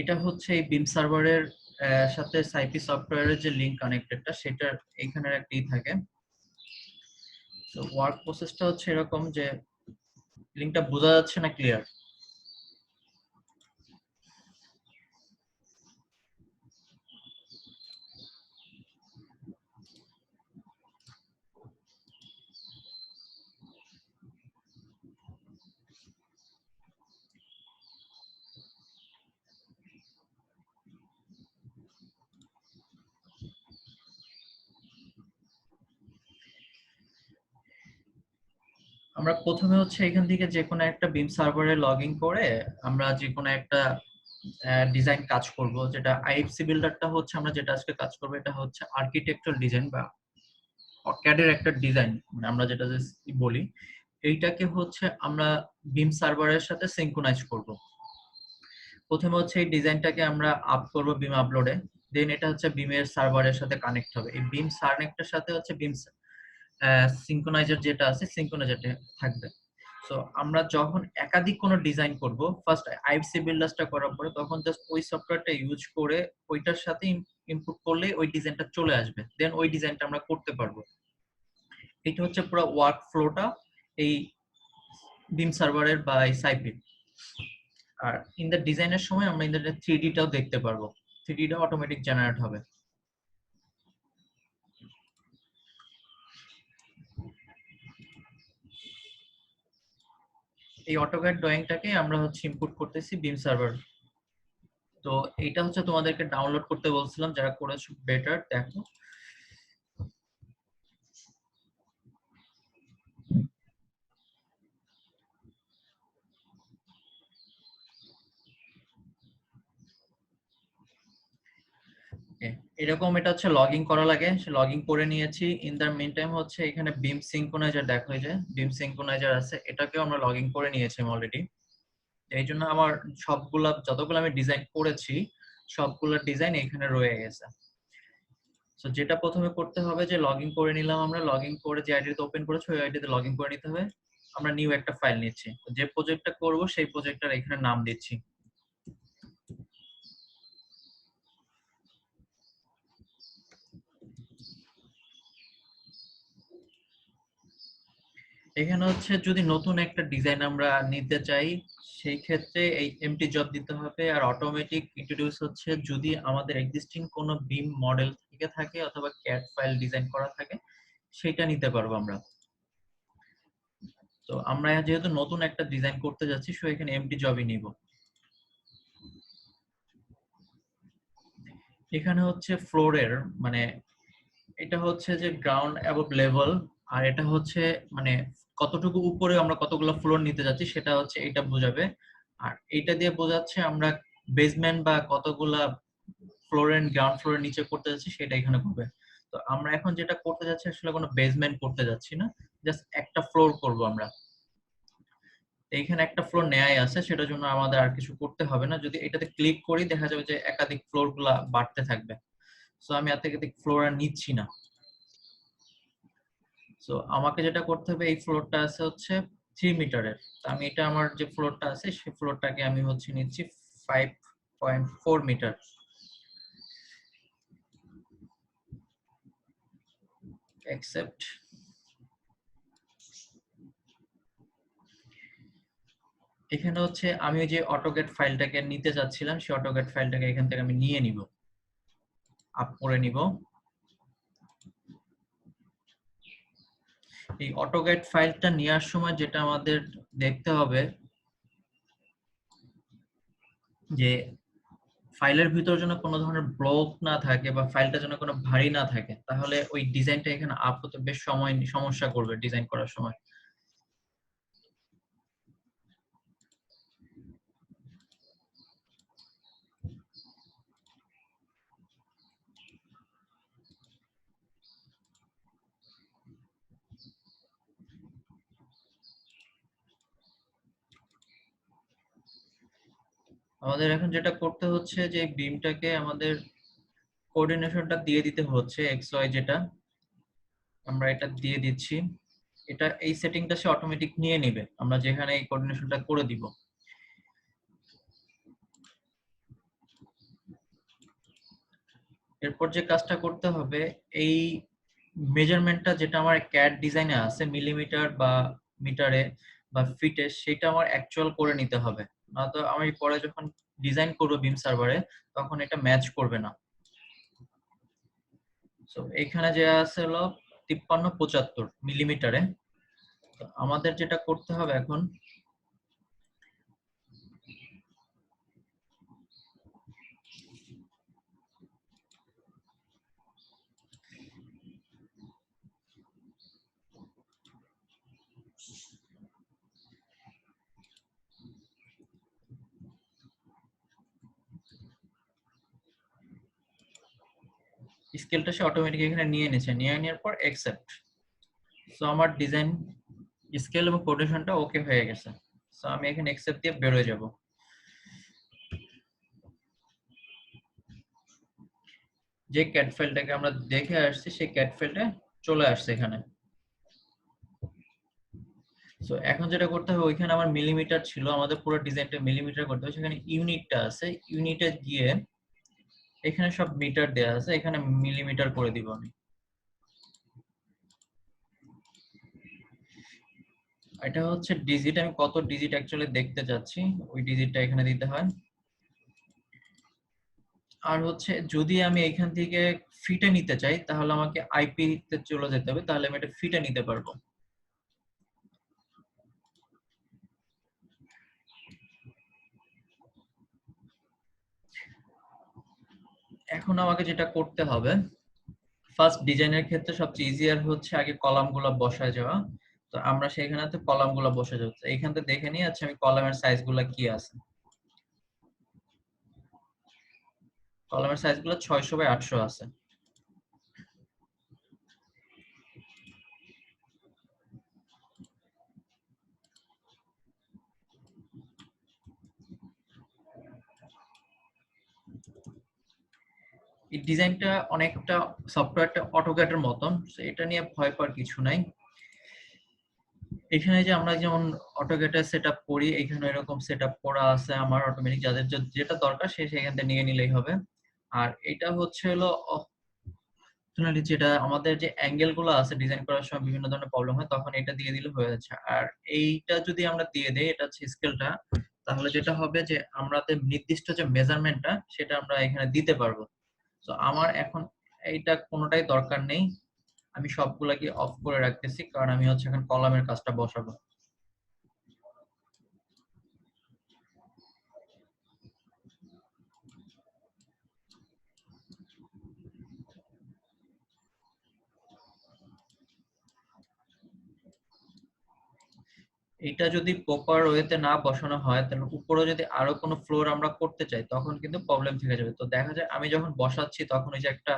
এটা হচ্ছে এই বিম সার্ভারের সাথে সাইপি সফটওয়্যারের যে লিংক কানেক্টেডটা সেটার এখানে একটি থাকে। তো ওয়ার্ক প্রসেসটা হচ্ছে এরকম যে লিংকটা বোঝা যাচ্ছে না ক্লিয়ার? আমরা প্রথমে হচ্ছে এখান থেকে যে কোনো একটা বিম সার্ভারে লগ ইন করে আমরা যে কোনো একটা ডিজাইন কাজ করব, যেটা আইএফসি বিল্ডারটা হচ্ছে আমরা যেটা আজকে কাজ করব এটা হচ্ছে আর্কিটেকচারাল ডিজাইন বা ক্যাডের একটা ডিজাইন, মানে আমরা যেটা বলি এইটাকে হচ্ছে আমরা বিম সার্ভারের সাথে সিঙ্ক্রোনাইজ করব। প্রথমে হচ্ছে এই ডিজাইনটাকে আমরা আপ করব বিম আপলোডে, দেন এটা হচ্ছে বিমের সার্ভারের সাথে কানেক্ট হবে। এই বিম সার্নেক্টের সাথে হচ্ছে বিম সিঙ্ক্রোনাইজার যেটা আছে সিঙ্ক্রোনাইজারটা থাকবে। সো আমরা যখন একাধিক কোনো ডিজাইন করব, ফার্স্ট আইএফসি বিল্ডার্সটা করার পরে তখন জাস্ট ওই সফটওয়্যারটা ইউজ করে ওইটার সাথে ইনপুট করলে ওই ডিজাইনটা চলে আসবে, দেন ওই ডিজাইনটা আমরা করতে পারবো। এটা হচ্ছে পুরো ওয়ার্ক ফ্লোটা এই বিম সার্ভারের বা এই সাইপির। আর ইন দ্য ডিজাইনের সময় আমরা ইন দ্য 3D টাও দেখতে পারবো, 3D টা অটোমেটিক জেনারেট হবে। এই অটোক্যাড ড্রয়িংটাকে আমরা হচ্ছে ইনপুট করতেছি বিম সার্ভার। তো এইটা হচ্ছে তোমাদেরকে ডাউনলোড করতে বলছিলাম, যারা করেছো বেটার দেখো। এরকম এটা হচ্ছে লগইন করা লাগে, সে লগইন করে নিয়েছি। ইন দ্য মিন টাইম হচ্ছে এখানে বিম সিঙ্ক্রোনাইজার দেখো, এই যে বিম সিঙ্ক্রোনাইজার আছে, এটাকেও আমরা লগইন করে নিয়েছি অলরেডি। এই জন্য আমার সবগুলা যতগুলো আমি ডিজাইন করেছি সবগুলা ডিজাইন এখানে রয়ে গেছে। সো যেটা প্রথমে করতে হবে যে লগইন করে নিলাম, আমরা লগইন করে যে আইডিতে ওপেন করেছি ওই আইডিতে লগইন করে নিতে হবে। আমরা নিউ একটা ফাইল নিচ্ছি, যে প্রজেক্টটা করব সেই প্রজেক্টটার এখানে নাম দিচ্ছি। এখানে হচ্ছে যদি নতুন একটা ডিজাইন আমরা নিতে চাই সেই ক্ষেত্রে এই এমটি জব দিতে হবে। আর অটোমেটিক ইন্ট্রোডিউস হচ্ছে যদি আমাদের এক্সিস্টিং কোনো বিম মডেল থেকে থাকে অথবা ক্যাড ফাইল ডিজাইন করা থাকে সেটা নিতে পারবো আমরা। তো আমরা যেহেতু নতুন একটা ডিজাইন করতে যাচ্ছি সো এখানে এমটি জবই নিব। এখানে হচ্ছে ফ্লোরের মানে এটা হচ্ছে যে গ্রাউন্ড অ্যাবভ লেভেল, আর এটা হচ্ছে মানে কতটুকু উপরে আমরা কতগুলো ফ্লোর নিতে যাচ্ছি সেটা হচ্ছে এটা বোঝাবে। আর এটা দিয়ে বোঝাচ্ছে আমরা বেসমেন্ট বা কতগুলা ফ্লোর এন্ড গ্রাউন্ড ফ্লোরের নিচে করতে যাচ্ছি সেটা এখানে করবে। তো আমরা এখন যেটা করতে যাচ্ছি আসলে কোনো বেসমেন্ট করতে যাচ্ছি না, জাস্ট একটা ফ্লোর করব আমরা। এইখানে একটা ফ্লোর নেয়াই আছে, সেটার জন্য আমাদের আর কিছু করতে হবে না। যদি এটাতে ক্লিক করি দেখা যাবে যে একাধিক ফ্লোর গুলা বাড়তে থাকবে। সো আমি একাধিক ফ্লোর আর নিচ্ছি না। সো আমাকে যেটা করতে হবে এই ফ্লোরটা আছে হচ্ছে 3 মিটারের, তো আমি এটা আমার যে ফ্লোরটা আছে সেই ফ্লোরটাকে আমি হচ্ছে নিচ্ছি 5.4 মিটার। অ্যাকসেপ্ট। এখানে হচ্ছে আমি ওই যে অটোক্যাড ফাইলটাকে নিতে চাচ্ছিলাম সেই অটোক্যাড ফাইলটাকে এখান থেকে আমি নিয়ে নিব, আপ করে নিব। এই অটোক্যাড ফাইলটা নেওয়ার সময় যেটা আমাদের দেখতে হবে যে ফাইলের ভিতর যেন কোনো ধরনের ব্লক না থাকে বা ফাইলটা যেন কোনো ভারী না থাকে, তাহলে ওই ডিজাইনটা এখানে আপ হতে বেশ সমস্যা করবে ডিজাইন করার সময়। আমাদের এখন যেটা করতে হচ্ছে যে বিমটাকে আমাদের কোঅর্ডিনেশনটা দিয়ে দিতে হচ্ছে এক্স ওয়াই, যেটা আমরা এটা দিয়ে দিচ্ছি। এটা এই সেটিংটা সে অটোমেটিক নিয়ে নেবে আমরা যেখানে এই কোঅর্ডিনেশনটা করে দিব। এরপর যে কাজটা করতে হবে, এই মেজারমেন্টটা যেটা আমার ক্যাড ডিজাইনে আছে মিলিমিটার বা মিটারে বা ফিটে, সেটা আমার অ্যাকচুয়াল করে নিতে হবে। নয়তো আমি পরে যখন ডিজাইন করবো বিম সার্ভারে তখন এটা ম্যাচ করবে না। সো এখানে যে আছে হলো 53-75 মিলিমিটারে। তো আমাদের যেটা করতে হবে এখন, স্কেলটা সে অটোমেটিক এখানে নিয়ে নিয়েছে, নিয়ে নেওয়ার পর অ্যাকসেপ্ট। সো আমার ডিজাইন স্কেল এবং কোটেশনটা ওকে হয়ে গেছে। সো আমি এখানে অ্যাকসেপ্ট দিয়ে বের হয়ে যাব। যে ক্যাট ফাইলটাকে আমরা দেখে আসছি সেই ক্যাট ফাইলটা চলে আসছে এখানে। সো এখন যেটা করতে হবে, ওইখানে আমার মিলিমিটার ছিল, আমাদের পুরো ডিজাইনটা মিলিমিটার করতে হবে। সেখানে ইউনিটটা আছে, ইউনিটে গিয়ে এখানে সব মিটার দেয়া আছে, এখানে মিলিমিটার করে দিব আমি। এটা হচ্ছে ডিজিট, আমি কত ডিজিট অ্যাকচুয়ালি দেখতে যাচ্ছি ওই ডিজিটটা এখানে দিতে হয়। আর হচ্ছে যদি আমি এখান থেকে ফিটে নিতে চাই তাহলে আমাকে আইপি তে চলে যেতে হবে, তাহলে আমি এটা ফিটে নিতে পারবো। এখন আমাকে যেটা করতে হবে, ফার্স্ট ডিজাইনের ক্ষেত্রে সবচেয়ে ইজিয়ার হচ্ছে আগে কলামগুলো বসায় যাওয়া। তো আমরা সেখানেতে কলামগুলো বসে যাচ্ছে, এইখান থেকে দেখে নিয়ে আছে আমি কলামের সাইজগুলো কি আছে। কলামের সাইজগুলো 600x800 আছে। এই ডিজাইনটা অনেকটা সফটওয়্যারটা অটোক্যাডের মতন, এটা নিয়ে ভয় পাওয়ার কিছু নাই। এখানে যে আমরা যেমন অটোক্যাডে সেটআপ করি, এখানে এরকম সেটআপ করা আছে আমার অটোমেটিক, যাদের যেটা দরকার সে সেখান থেকে নিয়ে নিলেই হবে। আর এটা হচ্ছে হলো অপশনালি, যেটা আমাদের যে অ্যাঙ্গেল গুলো আছে ডিজাইন করার সময় বিভিন্ন ধরনের প্রবলেম হয়, তখন এটা দিয়ে দিলে হয়ে যাচ্ছে। আর এইটা যদি আমরা দিয়ে দেই, এটা হচ্ছে স্কেলটা, তাহলে যেটা হবে যে আমাদের নির্দিষ্ট যে মেজারমেন্টটা সেটা আমরা এখানে দিতে পারবো। তো আমার এখন এইটা কোনোটাই দরকার নেই, আমি সবগুলাকে অফ করে রাখতেছি, কারণ আমি হচ্ছে এখন কলামের কাজটা বসাবো। এটা যদি প্রপার ওয়েতে না বসানো হয়, তাহলে উপরে যদি আরো কোনো ফ্লোর আমরা করতে চাই তখন কিন্তু প্রবলেম থেকে যাবে। তো দেখা যায় আমি যখন বসাচ্ছি তখন ওই যে একটা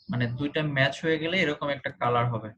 মানে দুইটা ম্যাচ হয়ে গেলে এরকম একটা কালার হবে।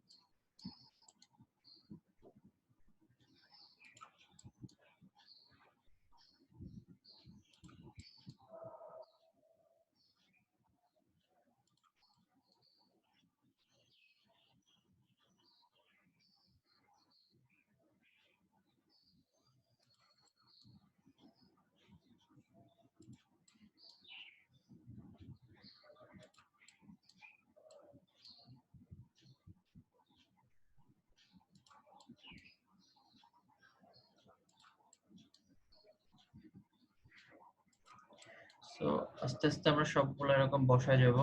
তো আস্তে আস্তে আমরা সবগুলো এরকম বসায় যাব।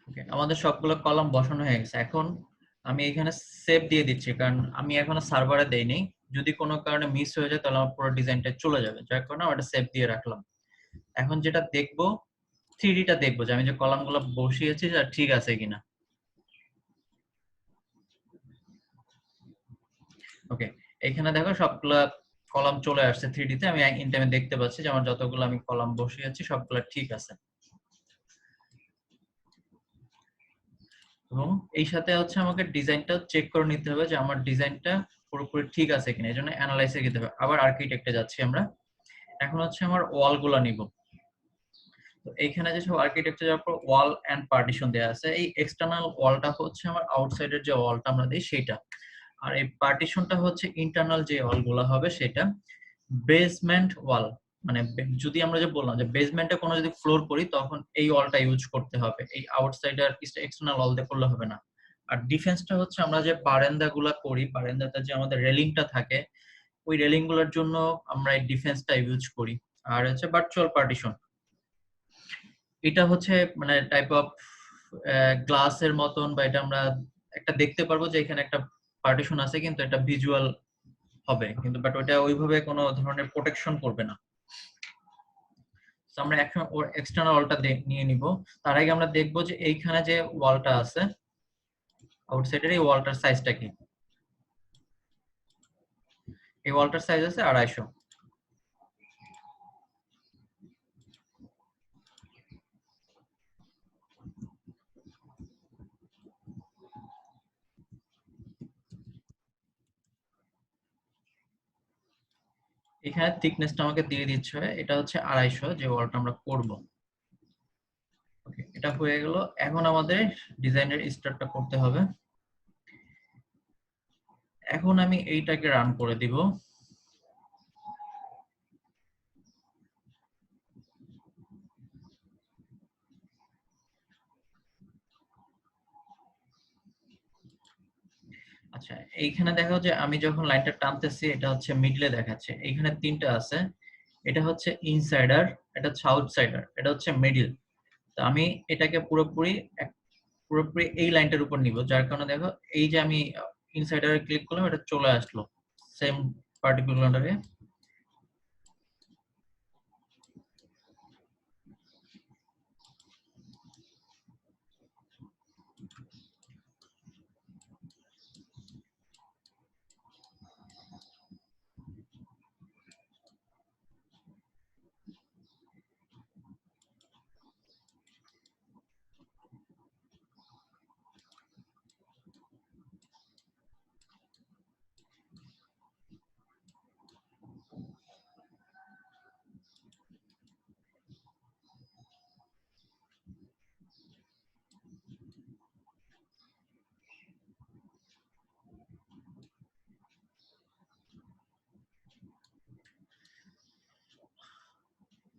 ওকে, আমাদের সবগুলো কলাম বসানো হয়ে গেছে। এখন আমি এখানে সেভ দিয়ে দিচ্ছি, কারণ আমি এখনো সার্ভারে দেইনি। যদি কোনো কারণে মিস হয়ে যায় তাহলে আমার পুরো ডিজাইনটা চলে যাবে, যার কারণে আমি এটা সেভ দিয়ে রাখলাম। এখন যেটা দেখবো, 3D টা দেখবো যে আমি যে কলামগুলো বসিয়েছি সেটা ঠিক আছে কিনা। ওকে, এখানে দেখো সবগুলা কলাম চলে আসছে 3D তে, আমি ইন টাইমে দেখতে পাচ্ছি যে আমার যতগুলো আমি কলাম বসিয়েছি সবগুলা ঠিক আছে। এবং এই সাথে হচ্ছে আমাকে ডিজাইনটা চেক করে নিতে হবে যে আমার ডিজাইনটা পুরোপুরি ঠিক আছে কিনা, এই জন্য অ্যানালাইসে যেতে হবে। আবার আর্কিটেক্টে যাচ্ছি আমরা। এখন হচ্ছে আমার ওয়াল গুলা নিব। তো এইখানে যে সব আর্কিটেকচার যাওয়ার পর ওয়াল এন্ড পার্টিশন দেওয়া আছে, এই এক্সটার্নাল ওয়ালটা হচ্ছে আমার আউটসাইডের যে ওয়ালটা আমরা দিই সেটা, আর এই পার্টিশনটা হচ্ছে ইন্টারনাল যে ওয়াল গুলা হবে সেটা। বেসমেন্ট ওয়াল মানে যদি আমরা যে বললাম যে বেসমেন্টে কোনো যদি ফ্লোর করি তখন এই ওয়ালটা ইউজ করতে হবে, এই আউটসাইড আর এক্সটার্নাল ওয়াল দিয়ে করলে হবে না। আর ডিফেন্সটা হচ্ছে আমরা যে বারান্দা গুলা করি, বারান্দাতে যে আমাদের রেলিংটা থাকে, ওই রেলিং গুলোর জন্য আমরা এই ডিফেন্সটা ইউজ করি। আর হচ্ছে ভার্চুয়াল পার্টিশন, এটা হচ্ছে মানে টাইপ অফ গ্লাসের মতন, বা এটা আমরা একটা দেখতে পারবো যে এখানে একটা পার্টিশন আছে, কিন্তু এটা ভিজুয়াল হবে কিন্তু, বাট ওটা ওইভাবে কোনো ধরনের প্রোটেকশন করবে না। আমরা এখন ওর এক্সটার্নাল ওয়ালটা নিয়ে নিব। তার আগে আমরা দেখবো যে এইখানে যে ওয়ালটা আছে আউটসাইডের, এই ওয়ালটার সাইজটা কি। এই ওয়ালটার সাইজ আছে 250। এখানে থিকনেসটা আমাকে দিয়ে দিচ্ছে, এটা হচ্ছে 250 যে ওয়ালটা আমরা করব। ওকে, এটা হয়ে গেল। এখন আমাদের ডিজাইনের স্টার্টটা করতে হবে। এখন আমি এইটাকে রান করে দিব। আচ্ছা, এইখানে দেখো যে আমি যখন লাইনটা টানতেছি এটা হচ্ছে মিডলে দেখাচ্ছে, এইখানে তিনটা আছে। এটা হচ্ছে ইনসাইডার, এটা হচ্ছে আউটসাইডার, এটা হচ্ছে মিডল। তো আমি এটাকে পুরোপুরি এই লাইনটার উপর নিব, যার কারণে দেখো এই যে আমি ইনসাইডারে ক্লিক করলাম, এটা চলে আসলো সেম পার্টিকুলারে।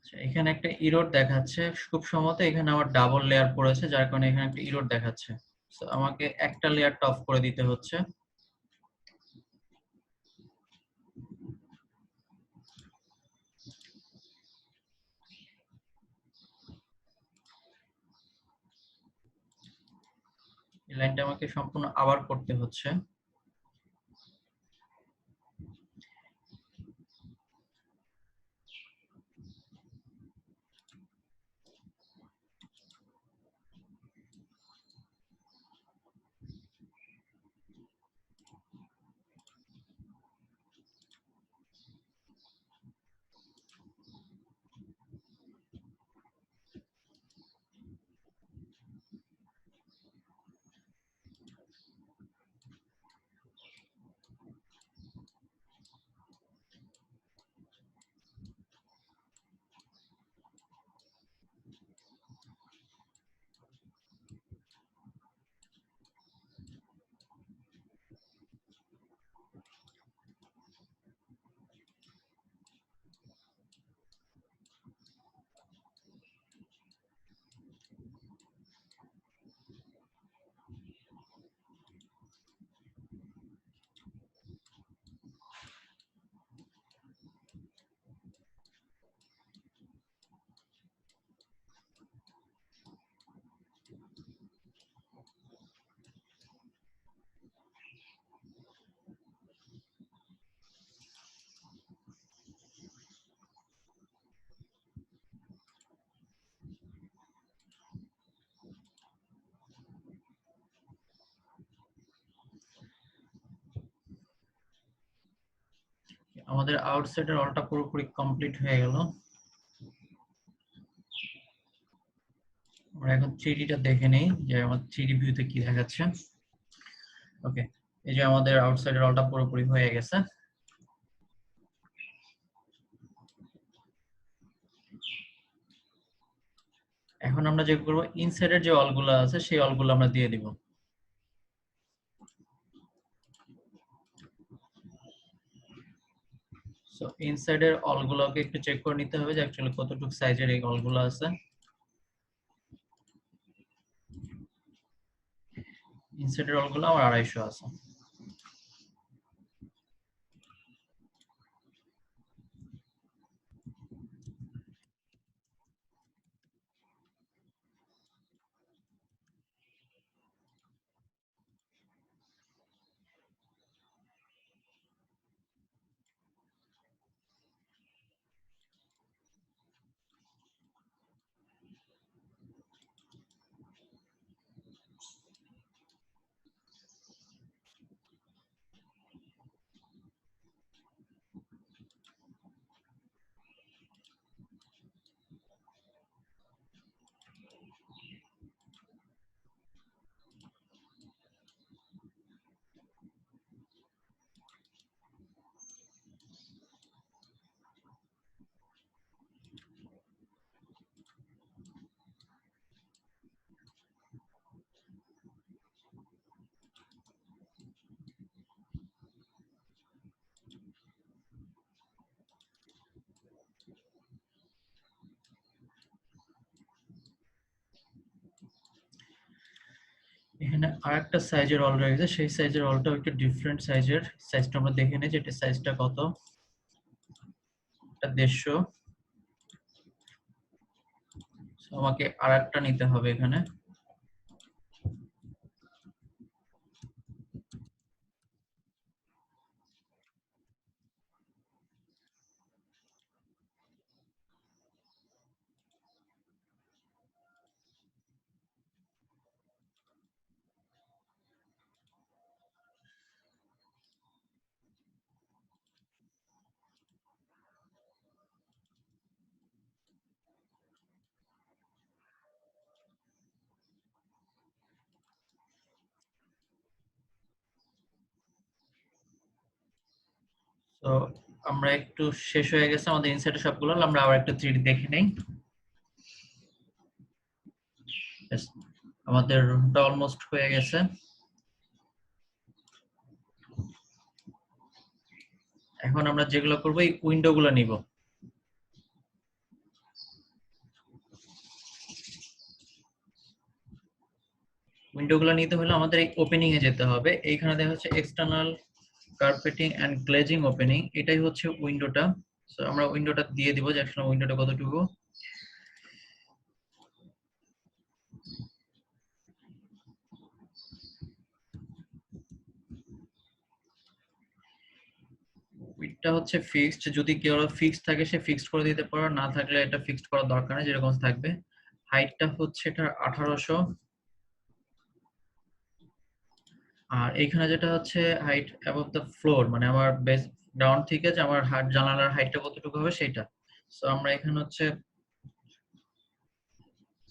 আচ্ছা, এখানে একটা ইরোড দেখাচ্ছে, খুব সম্ভবত এখানে আমার ডাবল লেয়ার পড়েছে, যার কারণে এখানে একটা ইরোড দেখাচ্ছে। তো আমাকে একটা লেয়ারটা অফ করে দিতে হচ্ছে। এই লাইনটা আমাকে সম্পূর্ণ আবার করতে হচ্ছে। আমাদের আউটসাইডের অলটা পুরোপুরি কমপ্লিট হয়ে গেল। আমরা এখন 3D টা দেখে নেই যে আমার 3D ভিউতে কি দেখাচ্ছে। ওকে, এই যে আমাদের আউটসাইডের অলটা পুরোপুরি হয়ে গেছে। এখন আমরা যে করব, ইনসাইডের যে অলগুলো আছে সেই অলগুলো আমরা দিয়ে দিব। সো ইনসাইডের অলগুলোকে একটু চেক করে নিতে হবে যে অ্যাকচুয়ালি কতটুকু সাইজের এই অলগুলো আছে। ইনসাইডের অলগুলো আমার 250 আছে। এখানে আরেকটা সাইজের অল রয়েছে, সেই সাইজের অলটাও একটু ডিফারেন্ট সাইজের। সাইজটা আমরা দেখে নিই যে এটা সাইজটা কত। এটা 150। আমাকে আরেকটা নিতে হবে এখানে। তো আমরা একটু শেষ হয়ে গেছে আমাদের ইনসাইডের সবগুলো, আমরা আবার একটা 3D দেখে নেই। Yes, আমাদের রুমটা অলমোস্ট হয়ে গেছে। এখন আমরা যেগুলো করব, এই উইন্ডোগুলো নিব। উইন্ডোগুলো নিতে হলে আমাদের এই ওপেনিং এ যেতে হবে। এইখানে দেখা হচ্ছে external carpeting and glazing opening, এটাই হচ্ছে উইন্ডোটা। সো আমরা উইন্ডোটা দিয়ে দিব যে আসলে উইন্ডোটা কতটুকু। উইডটা হচ্ছে ফিক্সড, যদি কেউ ফিক্সড থাকে সে ফিক্সড করে দিতে পারো, না থাকলে এটা ফিক্সড করার দরকার নেই, যেরকম থাকবে। হাইটটা হচ্ছে এটা 1800। আর এইখানে যেটা হচ্ছে হাইট অ্যাবভ দ্য ফ্লোর, মানে আমার বেস গ্রাউন্ড থেকে যে আমার জানালার হাইটটা কতটুকু হবে সেটা। সো আমরা এখানে হচ্ছে,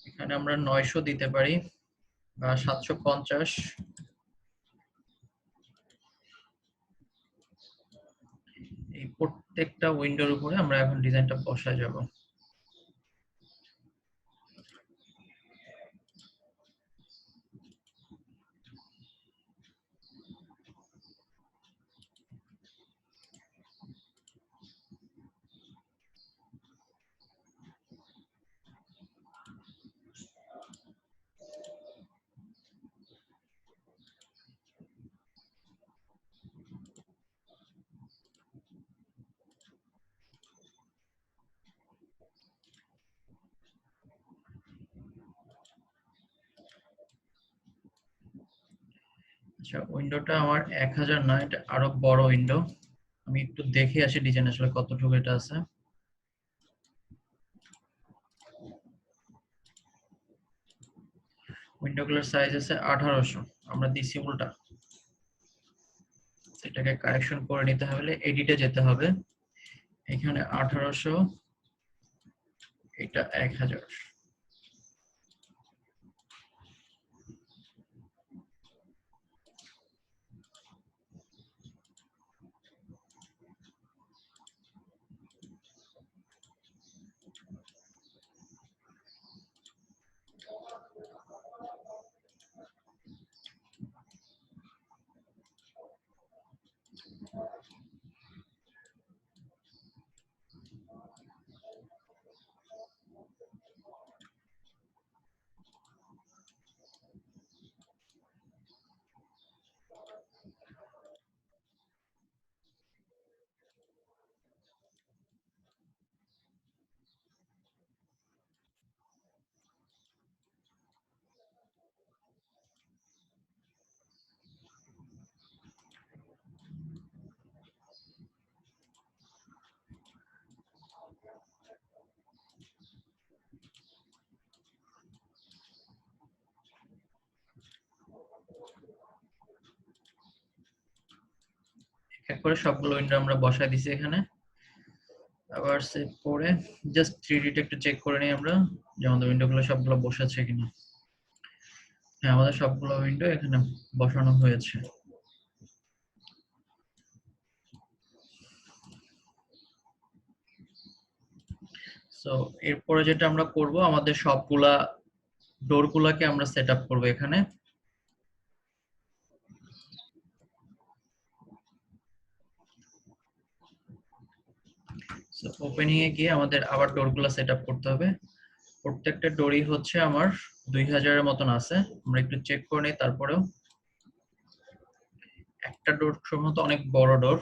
এখানে আমরা 900 দিতে পারি বা 750। এই প্রত্যেকটা উইন্ডোর উপরে আমরা এখন ডিজাইনটা বসায় যাব। আচ্ছা, উইন্ডোটা আমার 1000 না, এটা আরো বড় উইন্ডো। আমি একটু দেখে আসি ডিজাইন আসলে কতটুকু এটা আছে। উইন্ডোগুলোর সাইজ আছে 1800, আমরা দিছি উল্টা। এটাকে কারেকশন করে নিতে হলে এডিটে যেতে হবে। এখানে 1800, এটা 1000। এক করে সবগুলো উইন্ডো আমরা বসায় দিছি এখানে। আবার সেভ করে জাস্ট 3D টা একটু চেক করে নিই আমরা যে আমাদের উইন্ডোগুলো সবগুলো বসেছে কিনা। হ্যাঁ, আমাদের সবগুলো উইন্ডো এখানে বসানো হয়েছে। সো এরপরে যেটা আমরা করব, আমাদের সবগুলা ডোরগুলোকে আমরা সেট আপ করবো এখানে। সো ওপেনিং এ গিয়ে আমাদের আবার ডোরগুলো সেট আপ করতে হবে। প্রত্যেকটা ডোরই হচ্ছে আমার 2000 এর মতন আছে। আমরা একটু চেক করে নিই। তারপরেও একটা ডোর সম্ভবত অনেক বড় ডোর,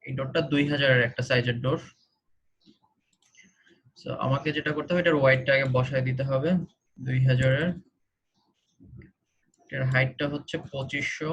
এই ডোরটা 2000 এর একটা সাইজের ডোর। সো আমাকে যেটা করতে হবে, এটার ওয়াইডটা আগে বসায় দিতে হবে 2000 এর। এর হাইটটা হচ্ছে 2500।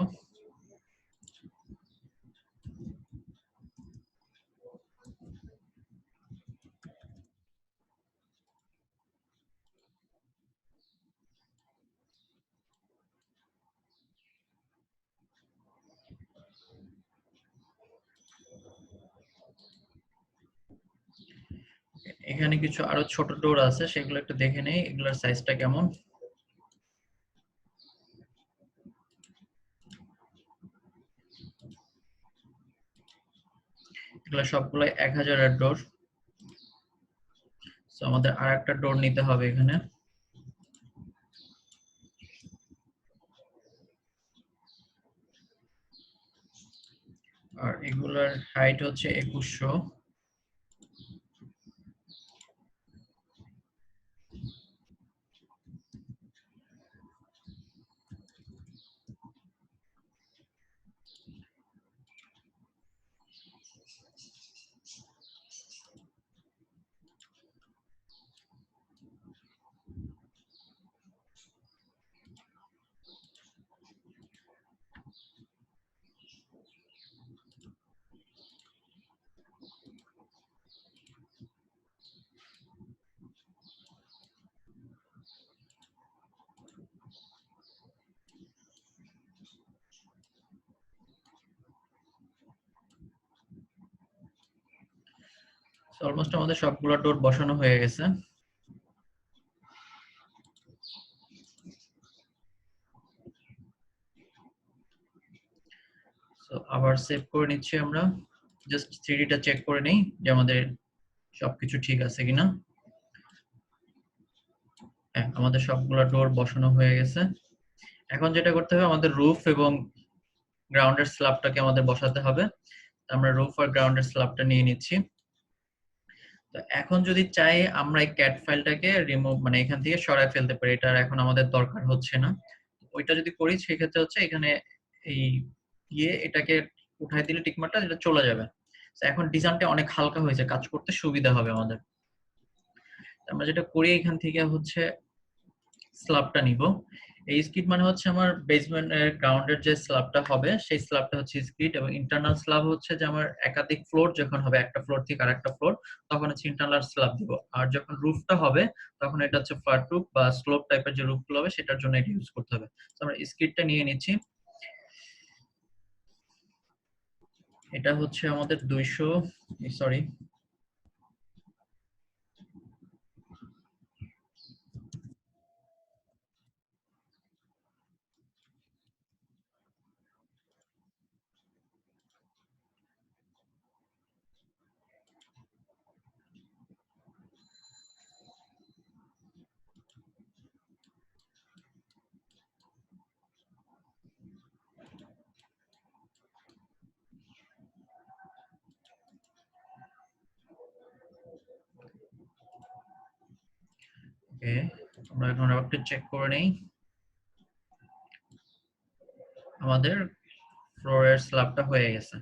এখানে কিছু আরো ছোট ডোর আছে, সেগুলো একটু দেখে নেই এগুলোর সাইজটা কেমন। এগুলো সবগুলো 1000 এর ডোর। সো আমাদের আর একটা ডোর নিতে হবে এখানে। আর এগুলার হাইট হচ্ছে 2100। অলমোস্ট আমাদের সবগুলো ডোর বসানো হয়ে গেছে। সো আবার সেভ করে নিচ্ছি আমরা। জাস্ট 3D টা চেক করে নেই যে আমাদের সবকিছু ঠিক আছে কিনা। হ্যাঁ, আমাদের সবগুলো ডোর বসানো হয়ে গেছে। এখন যেটা করতে হবে, আমাদের রুফ এবং গ্রাউন্ডের স্ল্যাবটাকে আমাদের বসাতে হবে। আমরা রুফ আর গ্রাউন্ডের স্ল্যাবটা নিয়ে নিচ্ছি। তো এখন যদি চাই আমরা এই ক্যাট ফাইলটাকে রিমুভ মানে এখান থেকে সরায় ফেলতে পারি, এটা এখন আমাদের দরকার হচ্ছে না। ওইটা যদি করি সেক্ষেত্রে হচ্ছে এখানে এই এটাকে উঠাই দিলে টিকমারটা যেটা চলে যাবে। এখন ডিজাইনটা অনেক হালকা হয়েছে, কাজ করতে সুবিধা হবে আমাদের। আমরা যেটা করি এখান থেকে হচ্ছে স্ল্যাবটা নিব। এই স্কিড মানে হচ্ছে আমার বেসমেন্ট এর গ্রাউন্ডের যে স্ল্যাবটা হবে সেই স্ল্যাবটা হচ্ছে স্কিড, এবং ইন্টারনাল স্ল্যাব হচ্ছে যে আমার একাধিক ফ্লোর যখন হবে একটা ফ্লোর থেকে আরেকটা ফ্লোর, তখন হচ্ছে ইন্টারনাল স্ল্যাব দিব। আর যখন রুফটা হবে তখন এটা হচ্ছে ফ্ল্যাট রুফ বা স্লোপ টাইপের যে রুফগুলো হবে সেটার জন্য এটা ইউজ করতে হবে। তো আমরা স্কিডটা নিয়ে নিচ্ছি। এটা হচ্ছে আমাদের 200, সরি ওকে, আমরা এখন আরেকটু চেক করে নেই। আমাদের ফ্লোরের স্ল্যাবটা হয়ে গেছে।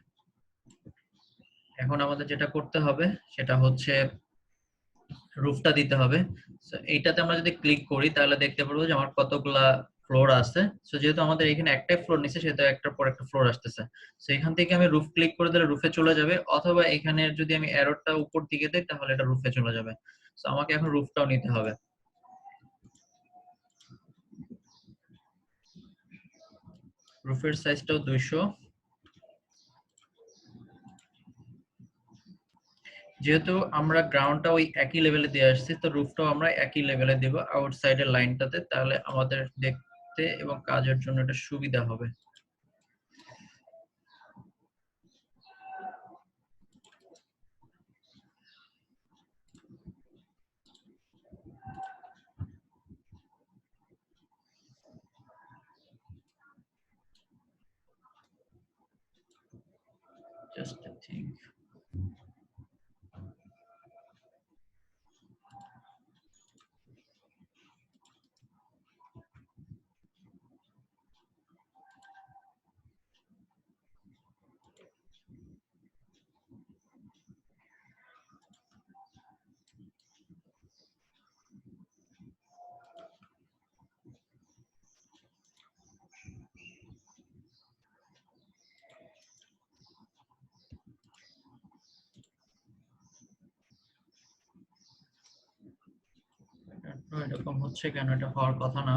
এখন আমাদের যেটা করতে হবে সেটা হচ্ছে রুফটা দিতে হবে। সো এইটাতে আমরা যদি ক্লিক করি তাহলে দেখতে পারবো যে আমার কতগুলা ফ্লোর আছে। সো যেহেতু আমাদের এখানে একটাই ফ্লোর নিচে, সেহেতু একটার পর একটা ফ্লোর আসতেছে। সো এখান থেকে আমি রুফ ক্লিক করে দিলে রুফে চলে যাবে, অথবা এখানে যদি আমি অ্যারোটা উপর দিকে দেই তাহলে এটা রুফে চলে যাবে। সো আমাকে এখন রুফটাও নিতে হবে। রুফের সাইজটাও 200। যেহেতু আমরা গ্রাউন্ডটা ওই একই লেভেলে দিয়ে আসছি, তো রুফটাও আমরা একই লেভেলে দেব আউটসাইডের লাইনটাতে, তাহলে আমাদের দেখতে এবং কাজের জন্য এটা সুবিধা হবে। Just a thing. এরকম হচ্ছে কেন? এটা হওয়ার কথা না।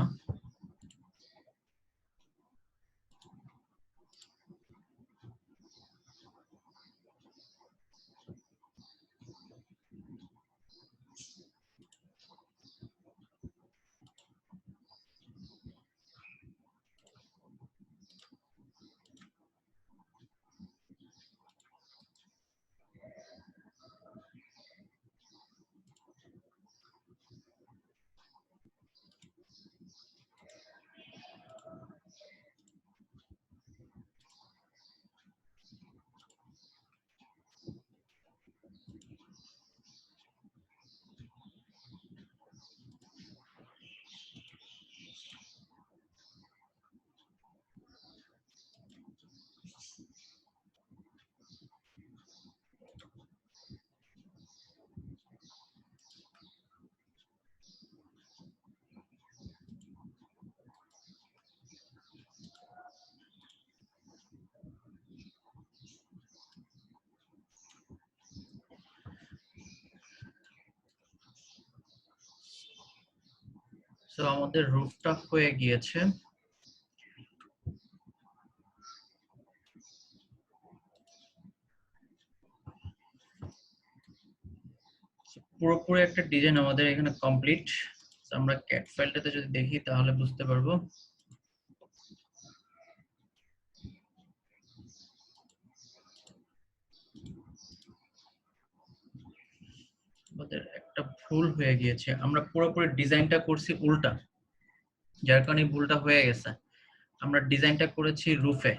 তো আমাদের রুফটা হয়ে গিয়েছে। পুরোপুরি একটা ডিজাইন আমাদের এখানে কমপ্লিট। আমরা ক্যাট ফাইলটাতে যদি দেখি তাহলে বুঝতে পারবো। আমাদের একটা ভুল হয়ে গিয়েছে, আমরা পুরোপুরি ডিজাইনটা করছি উল্টা, যার কারণে ভুলটা হয়ে গেছে। আমরা ডিজাইনটা করেছি রুফে।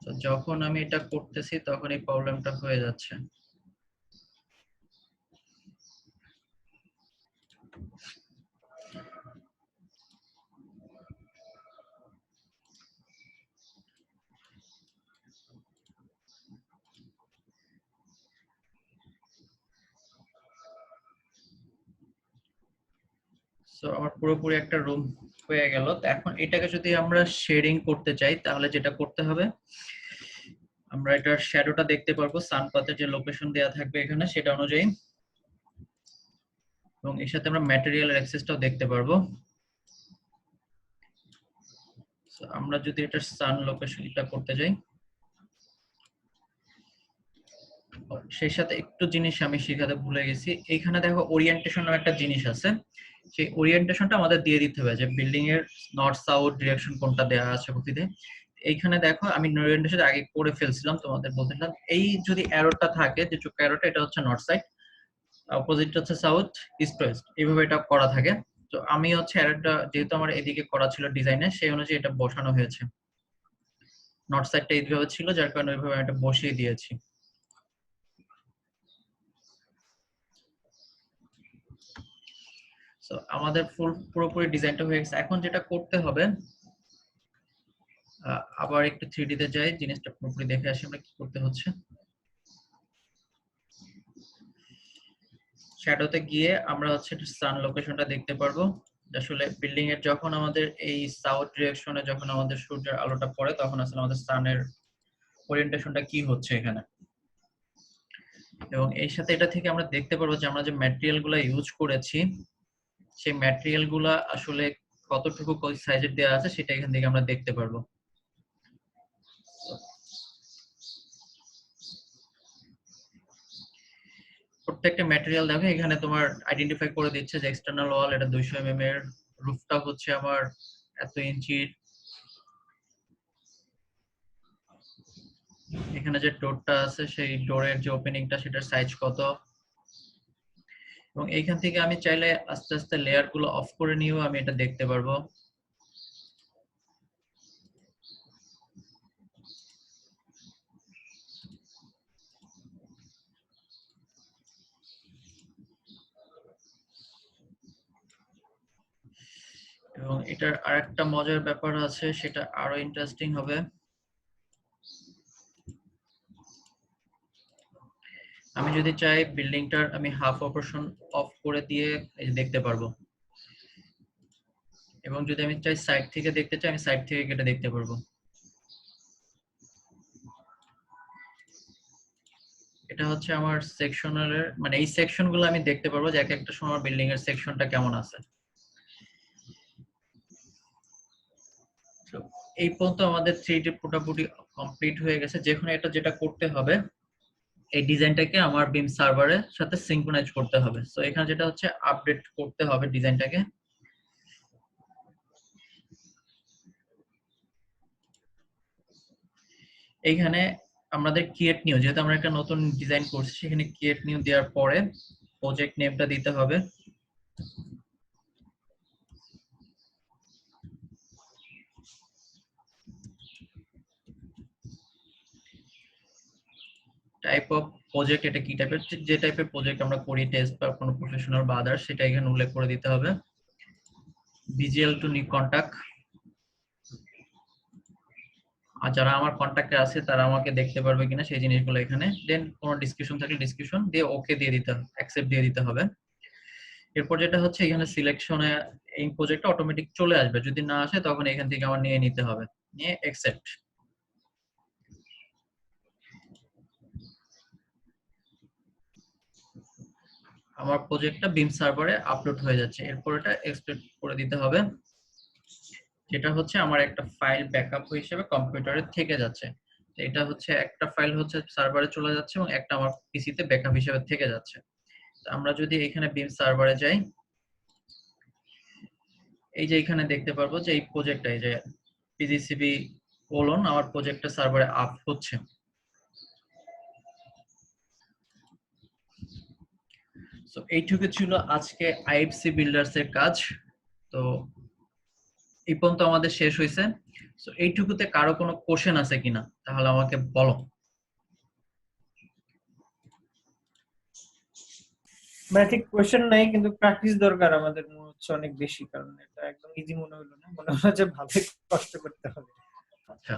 তো যখন আমি এটা করতেছি তখন এই প্রবলেমটা হয়ে যাচ্ছে। সো আমার পুরোপুরি একটা রুম হয়ে গেল। তো এখন এটাকে যদি আমরা শেডিং করতে চাই তাহলে যেটা করতে হবে, আমরা এটার শ্যাডোটা দেখতে পারবো সানপাথের যে লোকেশন দেওয়া থাকবে এখানে সেটা অনুযায়ী, এবং এর সাথে আমরা ম্যাটেরিয়ালের অ্যাক্সেসটাও দেখতে পারবো। সো আমরা যদি এটার সান লোকেশনটা করতে যাই, সেই সাথে একটু জিনিস আমি শেখাতে ভুলে গেছি। এখানে দেখো ওরিয়েন্টেশন নামে একটা জিনিস আছে, সেই ওরিয়েন্টেশনটা আমাদের দিয়ে দিতে হবে যে বিল্ডিং এর নর্থ সাউথ ডিরেকশন কোনটা দেওয়া আছে প্রতিদিন। এইখানে দেখো আমি ওরিয়েন্টেশন আগে করে ফেলছিলাম, তোমাদের বলছিলাম এই যদি অ্যারোটা থাকে, যে চোখ অ্যারোটা, এটা হচ্ছে নর্থ সাইড, অপোজিট হচ্ছে সাউথ, ইস্ট ওয়েস্ট, এইভাবে এটা করা থাকে। তো আমি হচ্ছে অ্যারোটা যেহেতু আমার এদিকে করা ছিল ডিজাইনে, সেই অনুযায়ী এটা বসানো হয়েছে। নর্থ সাইডটা এইভাবে ছিল, যার কারণে ওইভাবে আমি এটা বসিয়ে দিয়েছি। তো আমাদের পুরোপুরি ডিজাইনটা হয়ে গেছে। এখন যেটা করতে হবে, আবার একটু 3D তে যাই, জিনিসটা পুরোপুরি দেখে আসি আমরা কি করতে হচ্ছে। শ্যাডোতে গিয়ে আমরা হচ্ছে সান লোকেশনটা দেখতে পারবো। আসলে বিল্ডিং এর যখন আমাদের এই সাউথ ডিরেকশনে যখন আমাদের সূর্যের আলোটা পড়ে, তখন আসলে আমাদের সানের ওরিয়েন্টেশনটা কি হচ্ছে এখানে। এবং এর সাথে এটা থেকে আমরা দেখতে পারবো যে আমরা যে ম্যাটেরিয়াল গুলো ইউজ করেছি, সেই ম্যাটেরিয়াল গুলা আসলে কতটুকু সাইজের দেওয়া আছে সেটা এখান থেকে আমরা দেখতে পারবো। প্রত্যেকটা ম্যাটেরিয়াল দেখো এখানে তোমার আইডেন্টিফাই করে দিচ্ছে যে এক্সটার্নাল ওয়াল এটা 200 mm এর, রুফটা হচ্ছে আমার এত ইঞ্চির, এখানে যে ডোরটা আছে সেই ডোরের যে ওপেনিংটা সেটার সাইজ কত, এবং এইখান থেকে আমি চাইলে আস্তে আস্তে লেয়ার গুলো অফ করে নিয়েও আমি এটা দেখতে পারবো। এবং এটার আরেকটা মজার ব্যাপার আছে, সেটা আরো ইন্টারেস্টিং হবে। আমি যদি চাই বিল্ডিংটার আমি হাফ অপারেশন অফ করে দিয়ে এই যে দেখতে পারবো, এবং যদি আমি চাই সাইড থেকে দেখতে চাই আমি সাইড থেকে এটা দেখতে পারবো। এটা হচ্ছে আমার সেকশনালের, মানে এই সেকশনগুলো আমি দেখতে পারবো যে এক একটা সময় বিল্ডিং এর সেকশনটা কেমন আছে। তো এই পর্যন্ত আমাদের 3D পুরোপুরি কমপ্লিট হয়ে গেছে। যেখানে এটা যেটা করতে হবে, এই ডিজাইনটাকে আমার বিম সার্ভারের সাথে সিনক্রোনাইজ করতে হবে। সো এখানে যেটা হচ্ছে আপডেট করতে হবে ডিজাইনটাকে। এইখানে আমাদের ক্রিয়েট নিউ, যেহেতু আমরা একটা নতুন ডিজাইন করছি, সেখানে ক্রিয়েট নিউ দেওয়ার পরে প্রজেক্ট নেমটা দিতে হবে। টাইপ অফ প্রজেক্ট, এটা কি টাইপের, যে টাইপের প্রজেক্ট আমরা করি, টেস্ট বা কোনো প্রফেশনাল বা আদার্স, সেটা এখানে উল্লেখ করে দিতে হবে। ভিজুয়াল টু নিউ কন্টাক্ট, আর যারা আমার কন্টাক্টে আছে তারা আমাকে দেখতে পারবে কিনা সেই জিনিসগুলো এখানে। দেন কোনো ডিসকাশন থাকলে ডিসকাশন দিয়ে ওকে দিয়ে দিতে হবে, অ্যাকসেপ্ট দিয়ে দিতে হবে। এরপর যেটা হচ্ছে এখানে সিলেকশনে এই প্রজেক্টটা অটোমেটিক চলে আসবে, যদি না আসে তখন এখান থেকে আমার নিয়ে নিতে হবে, নিয়ে অ্যাকসেপ্ট। আমার প্রজেক্টটা বিম সার্ভারে আপলোড হয়ে যাচ্ছে। এরপর এটা এক্সপোর্ট করে দিতে হবে, যেটা হচ্ছে আমার একটা ফাইল ব্যাকআপ হিসেবে কম্পিউটারে থেকে যাচ্ছে। এটা হচ্ছে একটা ফাইল হচ্ছে সার্ভারে চলে যাচ্ছে এবং একটা আমার পিসিতে ব্যাকআপ হিসেবে থেকে যাচ্ছে। আমরা যদি এখানে বিম সার্ভারে যাই, এই যে এখানে দেখতে পারবো যে এই প্রজেক্টটা, এই যে পিজিসিবি কোলন, আমার প্রজেক্টটা সার্ভারে আপ হচ্ছে। সো এইটুকু ছিল আজকে আইএফসি বিল্ডার্স এর কাজ। তো এই পর্যন্ত আমাদের শেষ হয়েছে। সো এইটুকুতে কারো কোনো কোশ্চেন আছে কিনা তাহলে আমাকে বলো। মানে ঠিক কোশ্চেন নাই, কিন্তু প্র্যাকটিস দরকার আমাদের মনে হচ্ছে অনেক বেশি, কারণ এটা একদম ইজি মনে হলো না, মনে হলো যে ভালোই কষ্ট করতে হবে। আচ্ছা,